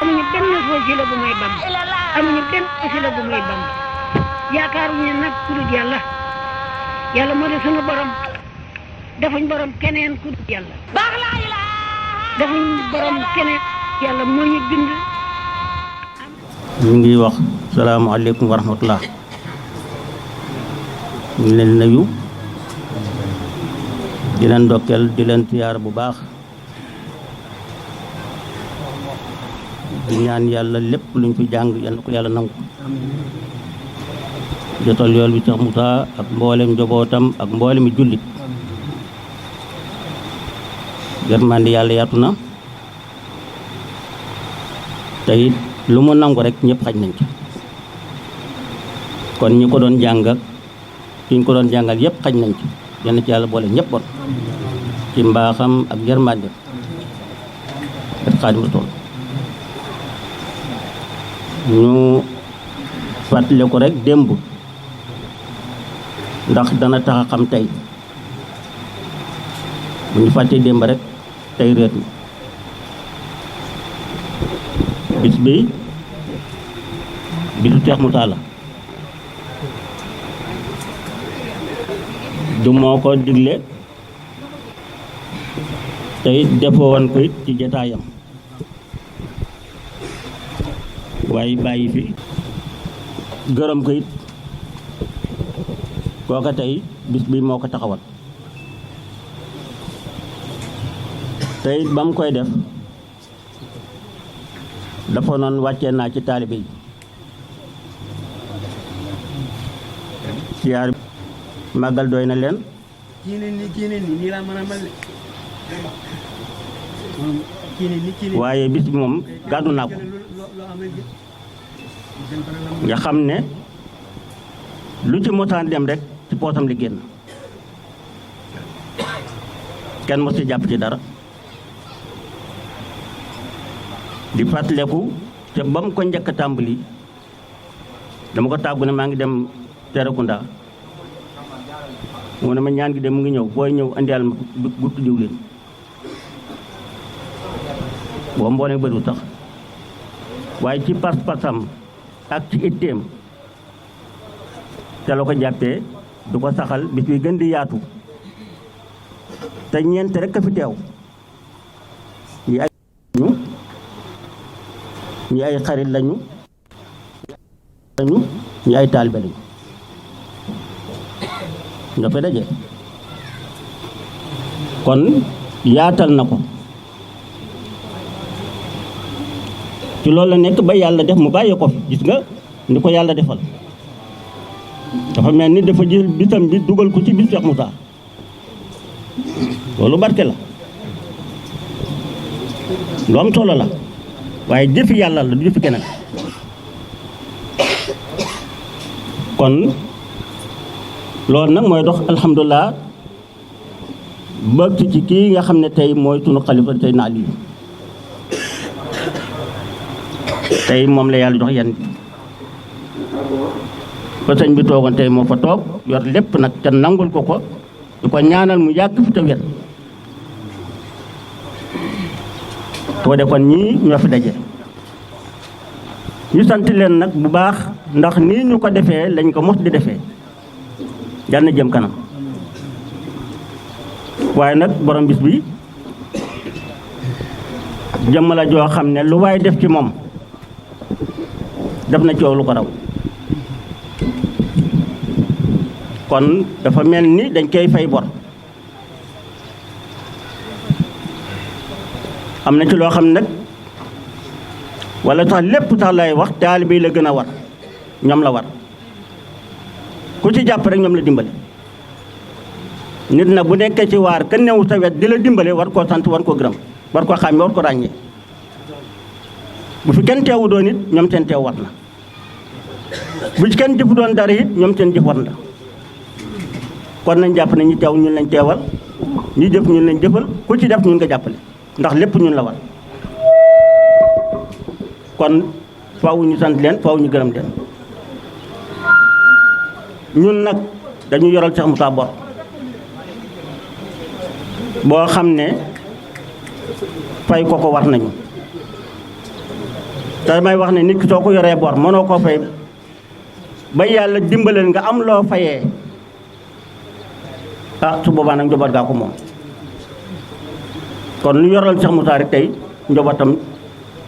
amuñu benn wasila bu may Bamba amuñu benn wasila bu may Bamba yaakaaruñu nag ku dul yàlla yàlla moo di sunu borom defuñ borom keneen ku dul yàlla defuñ borom keneen yàlla moo ñu bind. ñu ngi wax salaamaaleykum wa rahmatullah. ñu ngi leen nuyu di leen ndokkeel di leen siyaar bu baax di ñaan yàlla lépp luñ fi jàng yal na ko yàlla nangu jotal yool bi Cheikh Moussa ak mboolem njabootam ak mboolemi jullit yërmande yàlla yaatu na te it lu mu nangu rek ñëpp xaj nañ ci kon ñi ko doon jàng ak ki ñu ko doon jàngal yëpp xaj nañ ci yenn ci yàlla boole ñëpp bon ci mbaaxam ak yërmande ak Xaadimu Rasuul ñu fàttale ko rek démb ndax dana tax a xam tey bu ñu fàttee démb rek tey réer mi bis bi bisu Cheikh Moussa la du moo ko digle te it defoo woon ko it ci jotaayam waaye bàyyi fi gërëm ko it kooka tey bis bi moo ko taxawal te it ba mu koy def dafa noon wàccee naa ci taalibe yi siyaar màggal doy na leen waaye bis bi moom gàddu naa ko nga xam ne lu ci mosaan dem rek ci poosam li génn kenn mos ci jàpp ci dara di fàttaleku te ba mu ko njëkk a tàmbali dama ko tàggu ne maa ngi dem Serekunda mu ne ma ñaan gi de mu ngi ñëw booy ñëw andial ma guttu diwlin boo mboolee bëriwul sax waaye ci pas-pasam ak ci itteem te la ko jàppee du ko saxal bis bi gën di yaatu te ñeent rek a fi teew ñi ay xarit lañu ñi ay taalibe lañu nga fa daje kon yaatal na ko ci loolu la nekk ba yàlla def mu bàyyi ko fi gis nga ni ko yàlla defal dafa mel ni dafa jël bisam bi dugal ko ci bis Cheikh Moussa loolu barke la lu am solo la waaye jëfi yàlla la du jëfi keneen kon loolu nag mooy dox alhamdulilah bëgg ci kii nga xam ne tey mooy sunu xalifa tey naa lii tey moom la yàlla jox yan ba sëñ bi toogoon tey moo fa toog yor lépp nag te nangul ko ko du ko ñaanal mu yàgg fi te wér koo de kon ñii ñoo fi daje ñu sant leen nag bu baax ndax nii ñu ko defee lañ ko mos di defee yal na jëm kanam waaye nag borom bis bi jëmm la joo xam ne lu waay def ci moom def na coow lu ko raw kon dafa mel ni dañ koy fay bor am na ci loo xam nag wala sax lépp sax lay wax taalibe yi la gën a war ñoom la war ku ci jàpp rek ñoom la dimbale nit na bu nekkee ci waar ka newu sa wet di la dimbale war koo sant war koo gërëm war koo xàmme war ko ràññee bu fi kenn teewu doon it ñoom seen teew war na bu ci kenn jëfu doon dara it ñoom seen jëf war na kon nañ jàpp ne ñi teew ñun lañ teewal ñi jëf ñun lañ jëfal ku ci def ñun nga jàppale ndax lépp ñun la war kon faaw ñu sant leen faaw ñu gërëm leen ñun nag dañu yoral Cheikh Moussa bor boo xam ne fay ko war nañu te may wax ne nit ki soo ko yoree bor mënoo koo fay ba yàlla dimbaleel nga am loo fayee su boobaa nag njaboot gaa ko moom. kon lu yoral Cheikh Moussa rek tey njabootam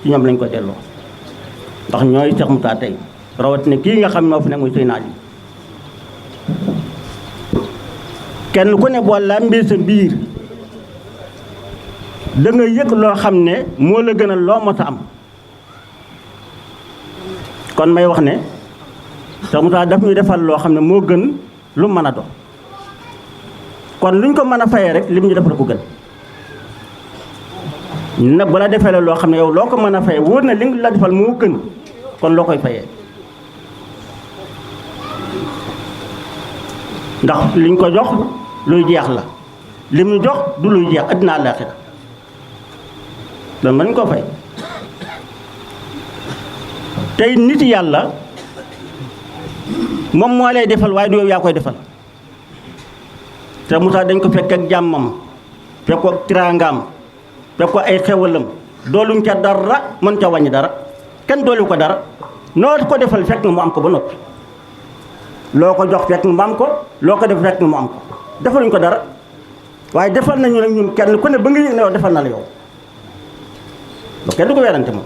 ci ñoom lañ ko delloo ndax ñooy Cheikh Moussa tey rawatina kii nga xam moo fi nekk muy Seydina Ali. kenn ku ne boo làmbee sa biir da nga yëg loo xam ne moo la gën a loo mos a am. kon may wax ne Cheikh Moussa daf ñuy defal loo xam ne moo gën lu mën a dox kon luñ ko mën a fayee rek lim ñu defal ko gën. nag bu la defee la loo xam ne yow loo ko mën a fayee wóor na li nga la defal moo gën kon loo koy fayee ndax liñ ko jox luy jeex la lim ñu jox du luy jeex àddina àllaaxira loolu mën ko fay. tey nit yàlla moom moo lay defal waaye du yow yaa koy defal. te Moussa dañ ko fekk ak jàmmam fekk ko ak tiraangaam fekk ko ay xewalam dooluñ ca dara mën ca wàññi dara kenn doolu ko dara noo ko defal fekk nga mu am ko ba noppi. loo ko jox fekk nga mu am ko loo ko def fekk nga mu am ko defaluñ ko dara waaye defal nañu nag ñun kenn ku ne ba nga yëg ne yow defal na la yow loolu kenn du ko werante moom.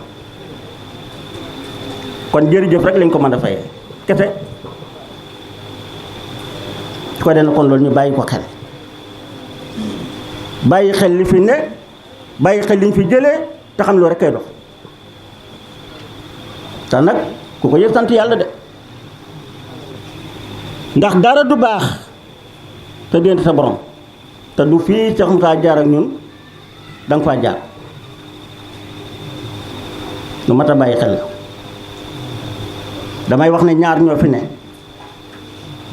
kon jërëjëf rek lañ ko mën a fayee kese su ko defee kon loolu ñu bàyyi ko xel bàyyi xel li fi ne bàyyi xel liñ fi jëlee te xam loolu rek kay dox te nag ku ko yëg sant yàlla de ndax dara du baax te diggante sa borom te du fii Cheikh Moussa jaar ak ñun da nga faa jaar lu mat a bàyyi xel la. damay wax ne ñaar ñoo fi ne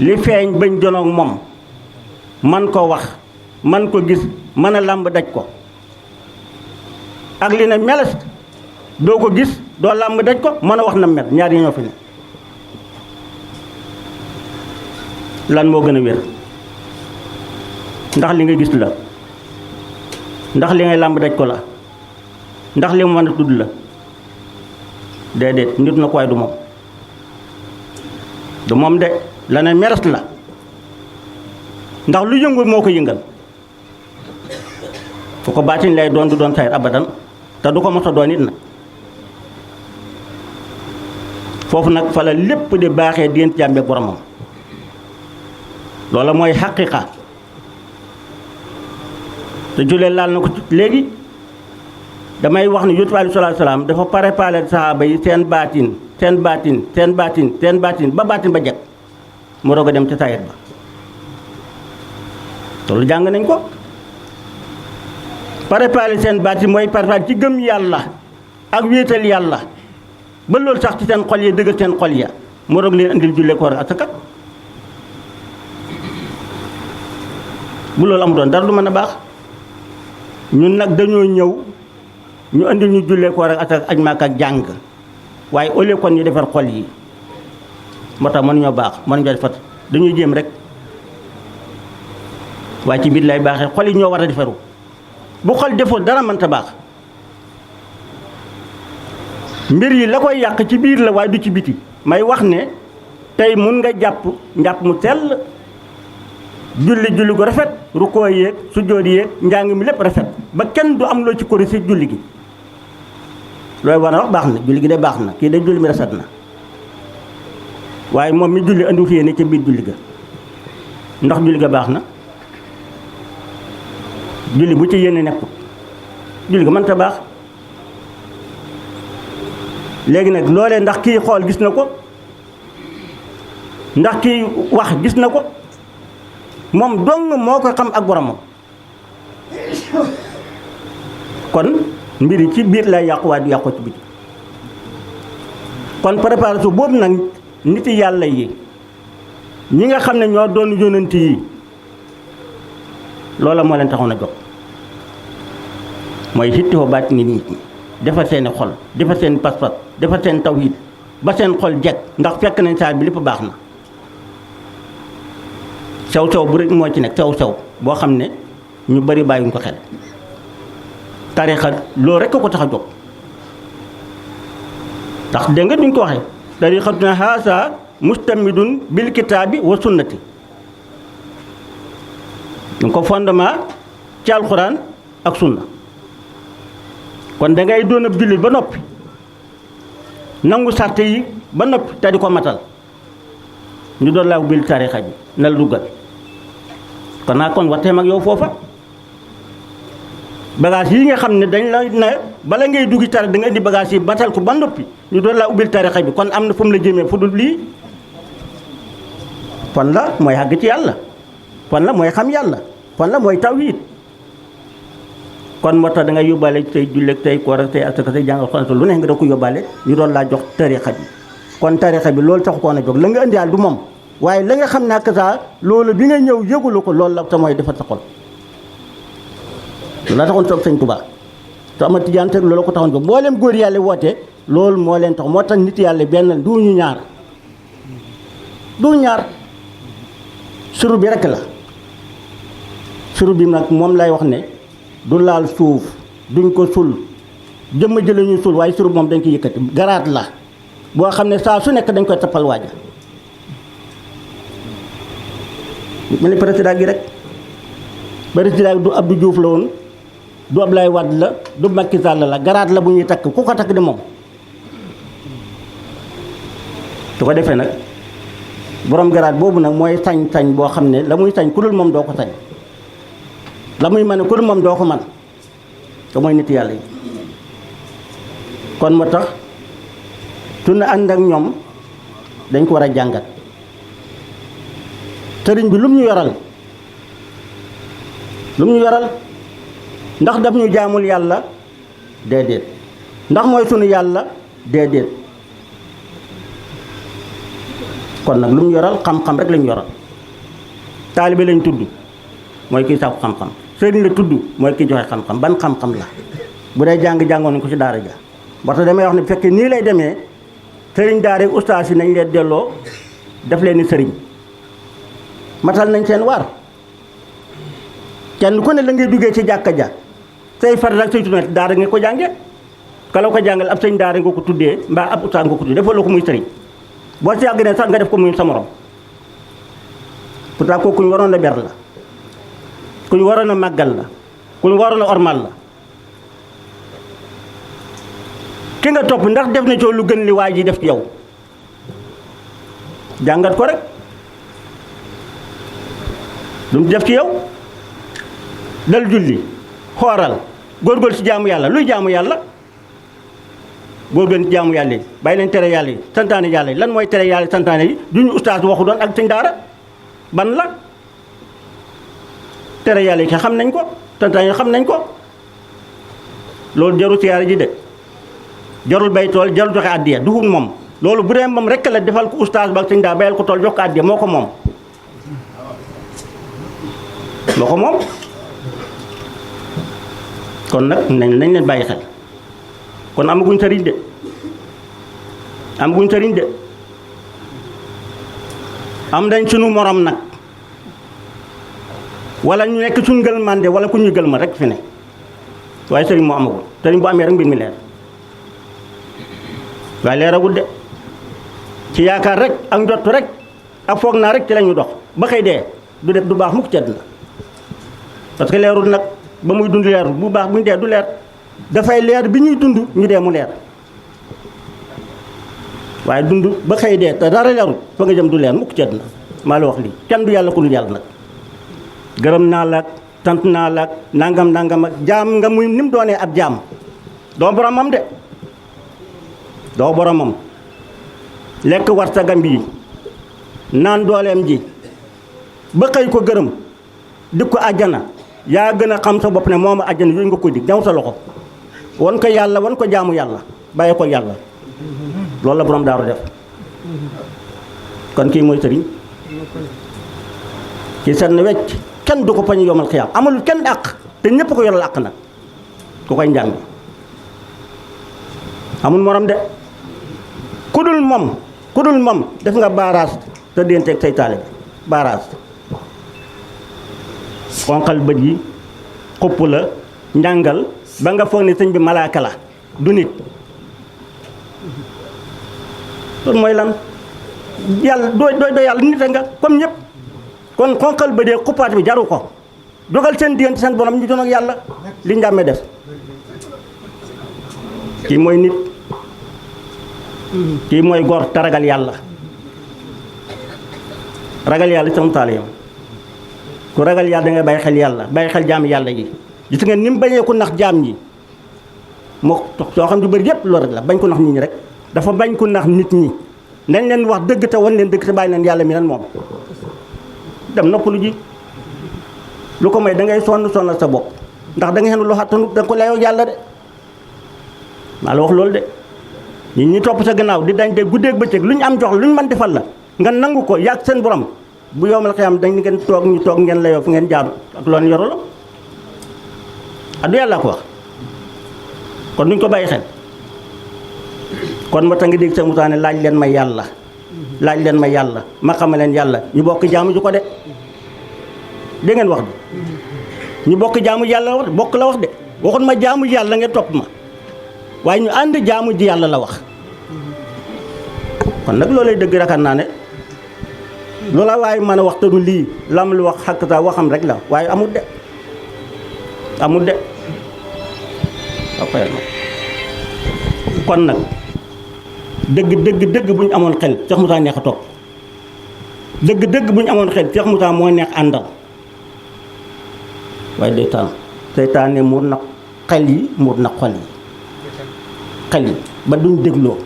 li feeñ bañ jonoog moom man ko wax man ko gis mën a làmb daj ko ak li ne meles doo ko gis doo làmb daj ko mën a wax na mel ñaar yi ñoo fi ne lan moo gën a wér ndax li nga gis la ndax li ngay làmb daj ko la ndax li mu mën a tudd la déedéet nit na ko waaye du moom du moom de la ne meres la ndax lu yëngu moo ko yëngal fu ko baatin lay doon du doon sayir abadan te du ko mos a doon it nag foofu nag fa la lépp di baaxee diggante jaam bi ak boromam loola mooy xaqiqa te julee laal na ko léegi damay wax ne yonent bi aleyhi salaatu wa salaam dafa préparé saxaaba yi seen baatin ba baatin ba jekk mu doog a dem ca saayir ba loolu jàng nañ ko préparé seen baatin mooy préparé ci gëm yàlla ak wéetal yàlla ba loolu sax ci seen xol yi dëggal seen xol ya mu doog leen indil julle koor ak asaka bu loolu amu doon dara du mën a baax ñun nag dañoo ñëw ñu indil ñu julle koor ak asaka aj Makka ak jàng waaye au lieu kon ñu defar xol yi moo tax mënuñoo baax mënuñoo defar dañuy jéem rek waaye ci biir lay baaxee xol yi ñoo war a defaru bu xol defoo dara mënta baax mbir yi la koy yàq ci biir la waaye du ci biti may wax ne tey mun nga jàpp njàpp mu sell julli gu rafet rukkoo yéeg sujjóot yéeg njàng mi lépp rafet ba kenn du am loo ci korisi julli gi looy war a wax baax na julli gi de baax na kii de julli mi rafet na waaye moom mi julli andiwut yéene ca biir julli ga ndax julli ga baax na julli bu ci yéene nekkul julli ga mënta baax léegi nag loolee ndax kii xool gis na ko ndax kii wax gis na ko moom dong moo ko xam ak boromam kon mbir yi ci biir lay yàqu waaye du yàqu ci biti kon préparation boobu nag nit yàlla yi ñi nga xam ne ñoo doon yónnent yi loola moo leen taxoon a jóg mooy hittihoo baat nit ñi defar seeni xol defar seen pas-pas defar seen tawhid ba seen xol jekk ndax fekk nañ saa bi lépp baax na sew bu rek moo ci nekk sew boo xam ne ñu bari bàyyuñ ko xel tarixa loolu rek ko tax a jóg ndax dégg nga duñ ko waxee tariqatuna haasa mustamidun bil kitaabi wa sunnati ñu ko fondement ci alxuraan ak sunna kon da ngay doon ab jullit ba noppi nangu sàrt yi ba noppi te di ko matal ñu doon laa bil tarixa bi na la duggal kon naa kon waxteem ak yow foofa bagage yi nga xam ne dañ la ne bala ngay duggi tari da nga indi bagage yi batal ko ba noppi ñu doon laa ubbil tarixa bi kon am na fu mu la jëmee fu dul lii fan la mooy àgg ci yàlla fan la mooy xam yàlla fan la mooy tawhid kon moo tax da ngay yóbbaale tey julleeg tey koor ak tey asaka tey jàngal xonante lu ne nga da ko yóbbaale ñu doon laa jox tarixa bi kon tarixa bi loolu taxu koon a jóg la nga indiwaal du moom waaye la nga xam ne ak saa loolu bi nga ñëw yëgulu ko loolu la te mooy defar sa xol la taxoon toog sëñ Tuubaa te ama tijaan teg loolu ko taxoon jóg boo leen góor yàlla woote loolu moo leen tax moo tax nit yàlla benn du ñu ñaar suru bi rek la suru bi nag moom lay wax ne du laal suuf duñ ko sul jëmm jële ñuy sul waaye suru moom dañ ko yëkkati garaat la boo xam ne saa su nekk dañ koy tappal waaja mel ni président gi rek président gi du Abdou Diouf la woon du Ablaye Wade la du Macky Sall la garaat la bu ñuy takk ku ko takk di moom su ko defee nag borom garaat boobu nag mooy sañ-sañ boo xam ne la muy sañ ku dul moom doo ko sañ la muy mën ku dul moom doo ko man te mooy nit yàlla yi kon moo tax su na ànd ak ñoom dañ ko war a jàngat sëriñ bi lu mu ñu yoral ndax daf ñu jaamul yàlla déedéet ndax mooy sunu yàlla déedéet kon nag lu mu yoral xam-xam rek lañu yoral taalibe lañ tudd mooy kiy sàkku xam-xam sëriñ la tudd mooy kiy joxe xam-xam ban xam-xam la bu dee jàngoon nañ ko ci daara ja ba tax damay wax ne bu fekkee nii lay demee sëriñ daara ak ustaas yi nañ leen delloo def leen ni sëriñ matal nañ seen war kenn ku ne la ngay duggee ci jàkka ja say faral ak say tunet daara nga ko jànge kala ko jàngal ab sëñ daara nga ko tuddee mbaa ab ustaas nga ko tuddee defal la ko muy sëriñ boo ci yàgg ne sax nga def ko muy sa morom pourtant kooku ku ñu waroon a ber la ku ñu waroon a màggal la ku ñu waroon a ormal la ki nga topp ndax def na coow lu gën li waa ji def ci yow jàngat ko rek lu mu def ci yow dal julli xooral góorgóorlu ci jaamu yàlla luy jaamu yàlla góorgóorlu ci jaamu yàlla yi bàyyi leen tere yàlla yi santaane yàlla yi lan mooy tere yàlla yi santaane yi du ñu ustaas waxu doon ak sëñ daara ban la tere yàlla yi xam nañ ko santaane yi xam nañ ko loolu jarul siyaara ji de jarul bay tool jarul joxe àddiya duhul moom loolu bu dee moom rek la defal ko ustaas ba ak sëñ daara bayal ko tool jox ko àddiya moo ko moom kon nag nañ leen bàyyi xel kon amaguñ sëriñ de am dañ sunu morom nag wala ñu nekk suñ gël mande wala ku ñu gël ma rek fi ne waaye sëriñ moo amagul sëriñ bu amee rek mbir mi leer waaye leeragul de ci yaakaar rek ak njott rek ak foog naa rek ci lañu dox ba xëy dee du def du baax mukk ci àddina parce que leerul nag ba muy dund leerul bu baax bu ñu dee du leer dafay leer bi ñuy dund ñu dee mu leer waaye dund ba xëy dee te dara leerul fa nga jëm du leer mukk ci àddina maa la wax lii kenn du yàlla ku dul yàlla nag gërëm naa la ak sant naa la ak nangam ak jaam nga muy ni mu doonee ab jaam doo boromam de doo boromam lekk war sa gam bi naan dooleem ji ba xëy ko gërëm di ko àjjana yaa gën a xam sa bopp ne moom àjjana yooyu nga ko dig ñaw sa loxo wan ko yàlla wan ko jaamu yàlla bàyyi ko yàlla loolu la borom daaru def kon kii mooy sëriñ ci seen wecc kenn du ko pañu yomal xiyaam amalul kenn àq te ñépp ko yoral àq nag ku koy njàng amul morom de ku dul moom def nga baaraas te dénteeg say taalibe baaraas xonqal bët yi xupp la njàngal ba nga foog ne sëñ bi malaaka la du nit loolu mooy lan yàlla doo yàlla nit nga comme ñëpp kon xonqal ba dee xuppaat bi jaru ko dogal seen diggante seen borom ñu doon ak yàlla li njàmmee def kii mooy nit kii mooy góor te ragal yàlla sama taal yam ku ragal yàlla da ngay bàyyi xel yàlla bàyyi xel jaam yàlla yi gis nga ni mu bañee ko nax jaam ñi moo soo xam du bëri yépp loolu rek la bañ ko nax nit ñi rek dafa bañ ko nax nit ñi nañ leen wax dëgg te wan leen dëgg te bàyyi leen yàlla mi nan moom dem noppalu ji lu ko may da ngay sonal sa bopp ndax da nga xenu loo xattanu da nga ko layoo yàlla de maa la wax loolu de nit ñi topp sa gannaaw di dañ de guddeeg bëccëg lu ñu am jox lu ñu mën defal la nga nangu ko yàgg seen borom bu yowmal xiyaam dañ ngeen toog ñu toog ngeen layoo fi ngeen jaaru ak loolu yoru la addu yàlla ko wax kon duñ ko bàyyi xel kon moo tax nga dégg sa mutaane laaj leen ma yàlla ma xamal leen yàlla ñu bokk jaamu ju ko de dégg ngeen wax de ñu bokk jaamu yàlla wax bokk la wax de waxut ma jaamu yàlla ngeen topp ma waaye ñu ànd jaamu ji yàlla la wax kon nag loolay dëgg rakat naa ne loola waaye mën a wax te du lii lam lu wax xakkata waxam rek la waaye amul de kon nag dëgg bu ñu amoon xel Cheikh Moussa neex a topp dëgg bu ñu amoon xel Cheikh Moussa moo neex àndal waaye day tànn seytaane muur na xel yi muur na xol yi ba duñ dégloo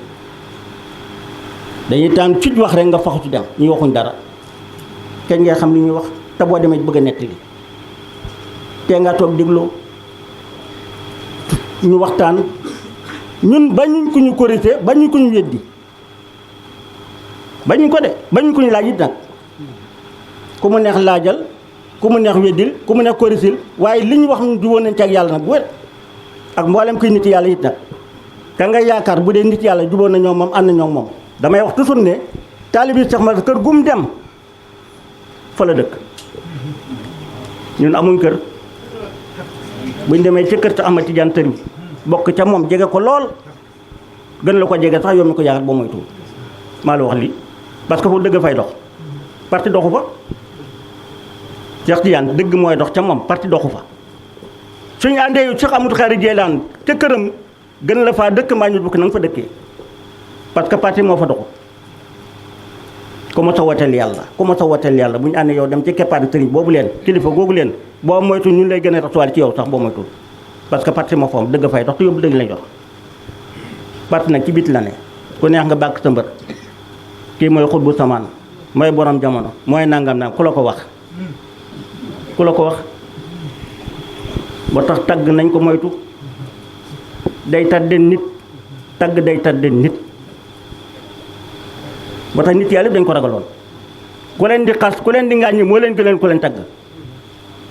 dañuy tànn ci wax rek nga faxu ci dem ñu waxuñ dara kenn ngay xam li ñuy wax te boo demee bëgg a nettali te nga toog dégloo ñu waxtaan ñun bañuñ ko ñu korité bañuñ ko ñu weddi bañuñ ko de bañuñ ko ñu laaj it nag ku mu neex laajal ku mu neex weddil ku mu neex korisil waaye li ñu wax ñu juboon nañ ci ak yàlla nag bu wér ak mboolem kuy nit yàlla it nag ka nga yaakaar bu dee nit yàlla juboon na ñoom moom ànd na ñoom moom damay wax toujours ne taalibi Cheikh ma kër gum dem fa la dëkk ñun amuñ kër buñ demee ca kër te Ahmad Tijaan Tëri bokk ca moom jege ko lool gën la ko jege sax yow mi ko yaakaar boo moytu maa la wax lii parce que foofu dëgg fay dox parti doxu fa Cheikh Tijaan dëgg mooy dox ca moom parti doxu fa suñu àndee yu Cheikh Amadou Khari Jeelaan ca këram gën la faa dëkk mbaa ñu bokk na nga fa dëkkee parce que parti moo fa doxu ku ma sa woteel yàlla bu ñu àndee yow dem ci keppaari sëriñ boobu leen kilifa googu leen boo moytu ñun lay gën a rasuwaale ci yow sax boo moytu parce que parti moo fa am dëgg fay dox te yóbbu dëgg lañ jox parti nag ci biti la ne ku neex nga bàkk sa mbër kii mooy xutbu samaan mooy borom jamono mooy nangam nangam ku la ko wax ba tax tagg nañ ko moytu day tàdde nit tagg day tàdde nit ba tax nit yàlla dañ ko ragaloon ku leen di xas ku leen di ngàññi moo leen gëleen ku leen tagg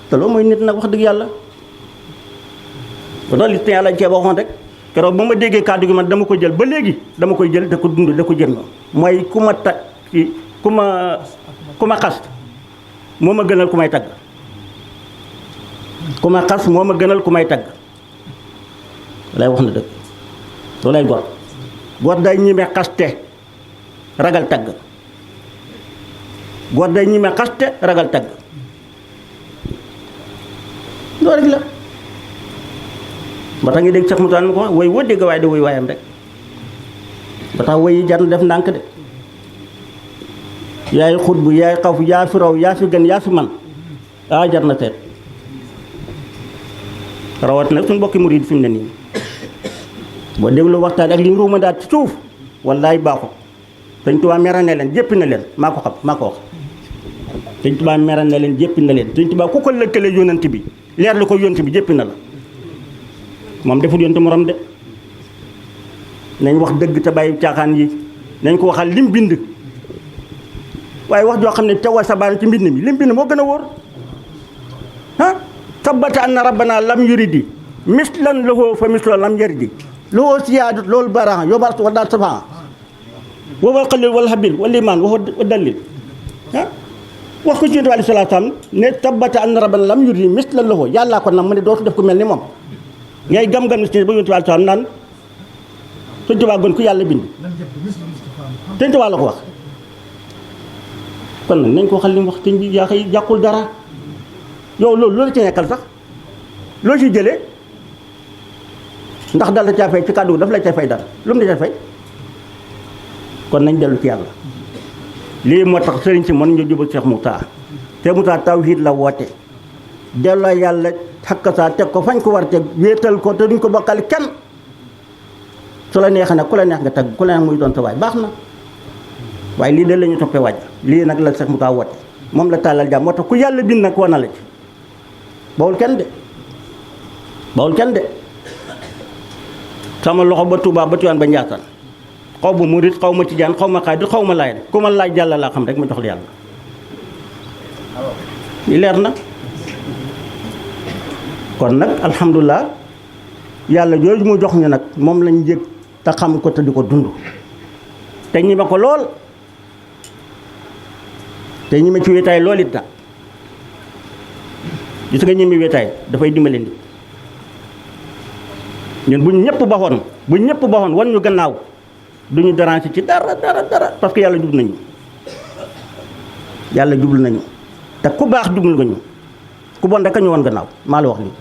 te loolu mooy nit nag wax dëgg yàlla ba tax li yàlla cee waxoon rek keroog ba ma déggee kàddu gi man dama ko jël ba léegi dama koy jël da ko dund da ko jël noonu mooy ku ma tag ku ma xas moo ma gënal ku may tagg ku ma xas moo ma gënal ku may tagg lay wax na dëgg loolu lay gor day ñime xaste ragal tagg góor day ñime xaste ragal tagg loolu rek la ba tax ngi dégg Cheikh Moussa ko woy woo dégg waaye da woy waayam rek ba tax woy yi jar na def ndànk de yaay xutbu yaay xaw yaa fi raw yaa fi gën yaa fi man jar na seet rawat nag suñu mbokki murid fi mu ne nii boo déglu waxtaan ak li ñu ruuma daal ci suuf wallaay baaxut Sëñ Tuubaa meral na leen jéppi na leen maa ko xam maa ko wax Sëñ Tuubaa meral na leen jéppi na leen Sëñ Tuubaa ku ko lëkkale yónnent bi leer lu ko yónnent bi jéppi na la moom deful yónnent morom de nañ wax dëgg te bàyyi caaxaan yi nañ ko waxal lim bind waaye wax joo xam ne tawal sa baara ci mbind mi lim bind moo gën a wóor sabata anna rabbana lam yuridi mislan lahu fa mislu lam yaridi lahu siyaadut loolu baraxa yóbbaat wa daal safaa wowal xalil wala habil wala iman wa dalil wax ko ci Yonent bi alayhi salaatu salaam ne sabata anna rabbana lam yuridi mislan lahu yàllaa ko nam mu ne dootu def ko mel ni moom ngay gam-gam ni si ba Yonent bi alayhi salaam naan Sëñ Tuubaa gën ku yàlla bind Sëñ Tuubaa la ko wax kon nag nañ ko waxal li mu wax sëñ bi yaa xëy jàqul dara yow loolu ci nekkal sax loo ci jëlee ndax dal la caa fay ci kàddu daf la ca fay dara lu mu la ca fay kon nañ dellu ci yàlla lii moo tax sëriñ si mën ñu jubal Cheikh Moussa Cheikh Moussa tawhid la woote delloo yàlla xakkasaa teg ko fañ ko war teg wéetal ko te duñ ko bokkal kenn su la neexee nag ku la neex nga teg ku la neex muy doon sa waay baax na waaye lii de la ñu toppee wàjj lii nag la Cheikh Moussa woote moom la tàllal jàmm moo tax ku yàlla bind nag wana la ci bawul kenn de sama loxo ba Touba ba Tiwaawan ba Njaasaan xaw ma murit xaw ma tijaan xaw ma xaadir xaw ma laay ku ma laaj yàlla laa xam rek ma jox la yàlla li leer na kon nag alhamdulilah yàlla jooju mu jox ñu nag moom lañ yëg te xam ko te di ko dund te ñi ma ko lool te ñi ma ci wéetaay lool it nag gis nga ñi mi wéetaay dafay dimbale nit ñun bu ñu ñëpp baxoon wan ñu gannaaw du ñu déranger ci dara parce que yàlla jublu nañu te ku baax jublu nga ñu ku bon rek a ñu wan gannaaw maa la wax lii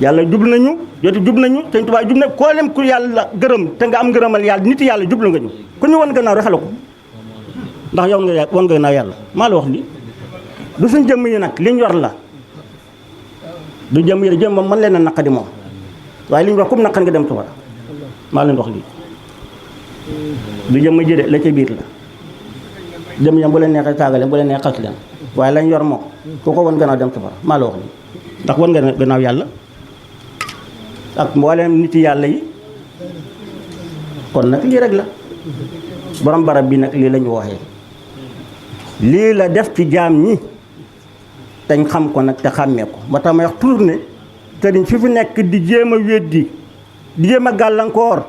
yàlla jublu nañu jublu nañu Sëñ Tuubaa jublu na koo lem ku yàlla gërëm te nga am ngërëmal yàlla nit yàlla jublu nga ñu ku ñu wan gannaaw rek xala ko ndax yow nga wan gannaaw yàlla maa la wax lii du suñ jëmm yi nag liñ yor la du jëmm yi jëm moom mën leen a naqadi moom waaye li ñu wax comme naqar nga dem safara maa leen wax lii du jëmm ji de la ca biir la jëmm yam bu leen neexee saaga leen bu leen neexee xas leen waaye lañ yor moom ku ko wan gannaaw dem safara maa la wax lii ndax wan nga gannaaw yàlla ak mbooleem nit yàlla yi kon nag lii rek la borom barab bi nag lii la ñu waxee lii la def ci jaam ñi dañ xam ko nag te xàmmee ko moo tax may wax toujours ne sëriñ fi nekk di jéem a weddi di jéem a gàllankoor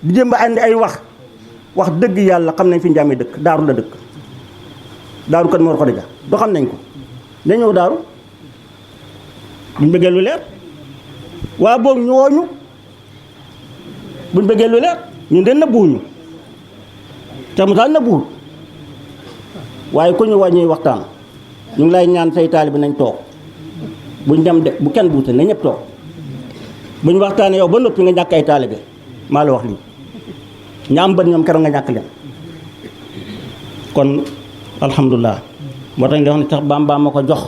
di jéem a andi ay wax dëgg yàlla xam nañ fi njaamee dëkk daaru la dëkk daaru kat moo ko dëgg doo xam nañ ko dañ ñëw daaru buñ bëggee lu leer waa boog ñooñu buñ bëggee lu leer ñun de nëbbuwuñu te mu taal nëbbuwul waaye ku ñu wàññi waxtaan ñu ngi lay ñaan say taalibe nañ toog buñ dem de bu kenn buute na ñëpp toog buñ waxtaanee yow ba noppi nga ñàkk ay taalibe maa la wax lii ña am bët ñoom keroog nga ñàkk leen kon alhamdulilah moo tax nga wax ne sax Bamba ma ko jox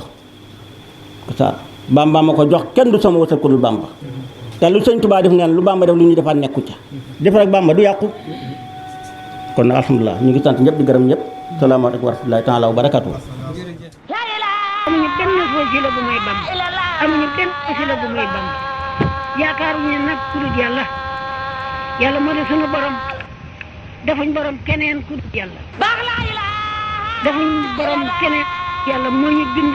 sa Bamba ma ko jox kenn du sama wërsëg ko dul Bamba te lu Sëñ Tuubaa def neen lu Bamba def lu ñuy defaat nekku ca def rek Bamba du yàqu kon nag alhamdulilah ñu ngi sant ñëpp di gërëm ñëpp salaamaaleykum wa rahmatullahi taala wa barakatuh amuñu benn wasila bu may Bamba amuñu benn wasila bu may Bamba yaakaaruñu nag ku dul yàlla moo di sunu borom defuñ borom keneen ku dul yàlla defuñ borom keneen yàlla moo ñu bind